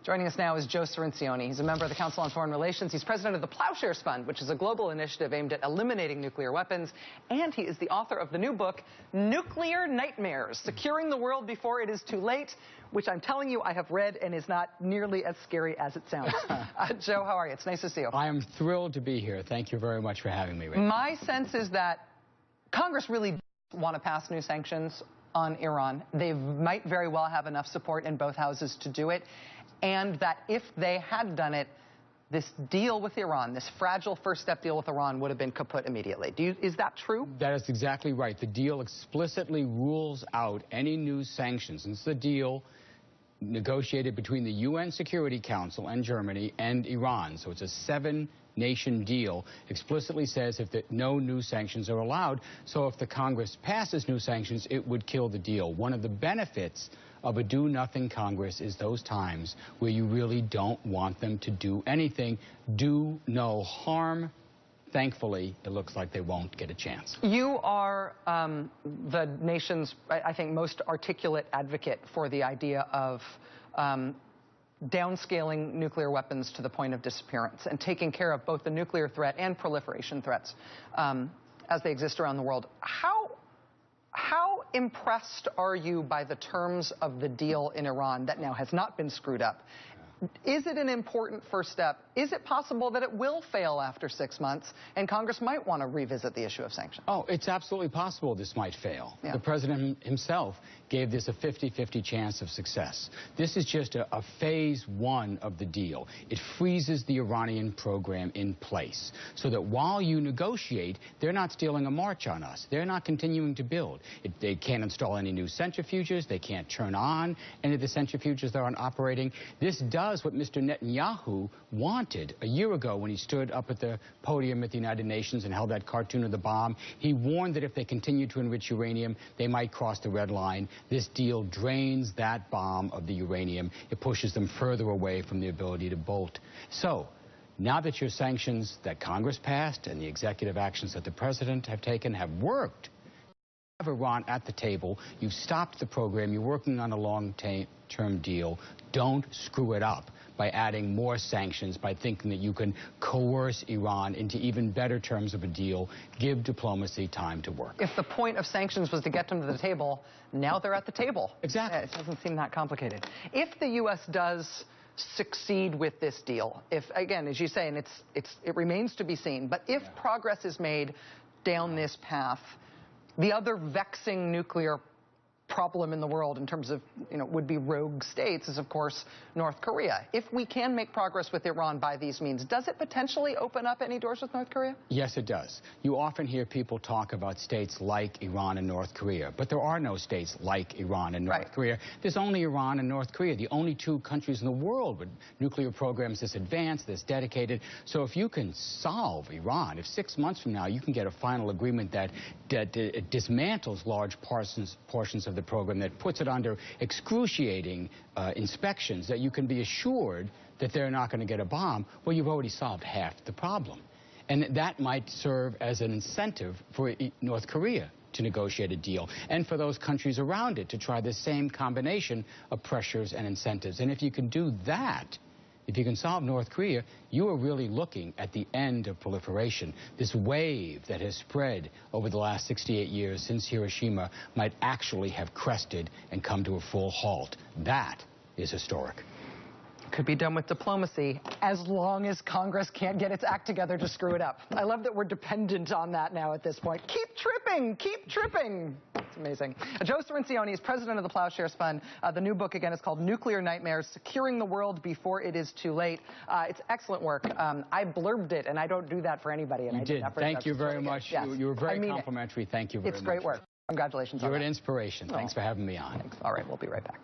Joining us now is Joe Cirincione. He's a member of the Council on Foreign Relations. He's president of the Ploughshares Fund, which is a global initiative aimed at eliminating nuclear weapons. And he is the author of the new book, Nuclear Nightmares, Securing the World Before It Is Too Late, which I'm telling you I have read and is not nearly as scary as it sounds. Joe, how are you? It's nice to see you. I am thrilled to be here. Thank you very much for having me, Ray. My sense is that Congress really does want to pass new sanctions on Iran. They might very well have enough support in both houses to do it. And that if they had done it, this deal with Iran, this fragile first step deal with Iran would have been kaput immediately. Is that true? That is exactly right. The deal explicitly rules out any new sanctions. It's the deal negotiated between the UN Security Council and Germany and Iran. So it's a seven-nation deal. Explicitly says no new sanctions are allowed. So if the Congress passes new sanctions, it would kill the deal. One of the benefits of a do-nothing Congress is those times where you really don't want them to do anything, do no harm. Thankfully, it looks like they won't get a chance. You are the nation's, I think, most articulate advocate for the idea of downscaling nuclear weapons to the point of disappearance and taking care of both the nuclear threat and proliferation threats as they exist around the world. How impressed are you by the terms of the deal in Iran that now has not been screwed up? Is it an important first step? Is it possible that it will fail after 6 months and Congress might want to revisit the issue of sanctions? Oh, it's absolutely possible this might fail. Yeah. The president himself gave this a 50-50 chance of success. This is just a phase one of the deal. It freezes the Iranian program in place so that while you negotiate, they're not stealing a march on us. They're not continuing to build. They can't install any new centrifuges. They can't turn on any of the centrifuges that aren't operating. This does what Mr. Netanyahu wanted a year ago when he stood up at the podium at the United Nations and held that cartoon of the bomb. He warned that if they continued to enrich uranium, they might cross the red line. This deal drains that bomb of the uranium. It pushes them further away from the ability to bolt. So, now that your sanctions that Congress passed and the executive actions that the president have taken have worked, have Iran at the table, you've stopped the program, you're working on a long-term deal. Don't screw it up by adding more sanctions, by thinking that you can coerce Iran into even better terms of a deal. Give diplomacy time to work. If the point of sanctions was to get them to the table, now they're at the table. Exactly. It doesn't seem that complicated. If the U.S. does succeed with this deal, if, again, as you say, and it remains to be seen, but if progress is made down this path, the other vexing nuclear problem in the world in terms of, would-be rogue states is, of course, North Korea. If we can make progress with Iran by these means, does it potentially open up any doors with North Korea? Yes, it does. You often hear people talk about states like Iran and North Korea, but there are no states like Iran and North Korea. There's only Iran and North Korea, the only two countries in the world with nuclear programs this advanced, this dedicated. So if you can solve Iran, if 6 months from now you can get a final agreement that dismantles large portions of the program, that puts it under excruciating inspections, that you can be assured that they're not going to get a bomb, well, you've already solved half the problem. And that might serve as an incentive for North Korea to negotiate a deal, and for those countries around it to try the same combination of pressures and incentives. And if you can do that, if you can solve North Korea, you are really looking at the end of proliferation. This wave that has spread over the last 68 years since Hiroshima might actually have crested and come to a full halt. That is historic. Could be done with diplomacy, as long as Congress can't get its act together to screw it up. I love that we're dependent on that now at this point. Keep tripping, keep tripping. It's amazing. Joe Cirincione is president of the Ploughshares Fund. The new book, again, is called Nuclear Nightmares, Securing the World Before It Is Too Late. It's excellent work. I blurbed it, and I don't do that for anybody. And you did. Thank you very much. Yes. You were very complimentary. Thank you very much. It's great work. Congratulations on that. You're an inspiration. Thanks for having me on. Thanks. All right, we'll be right back.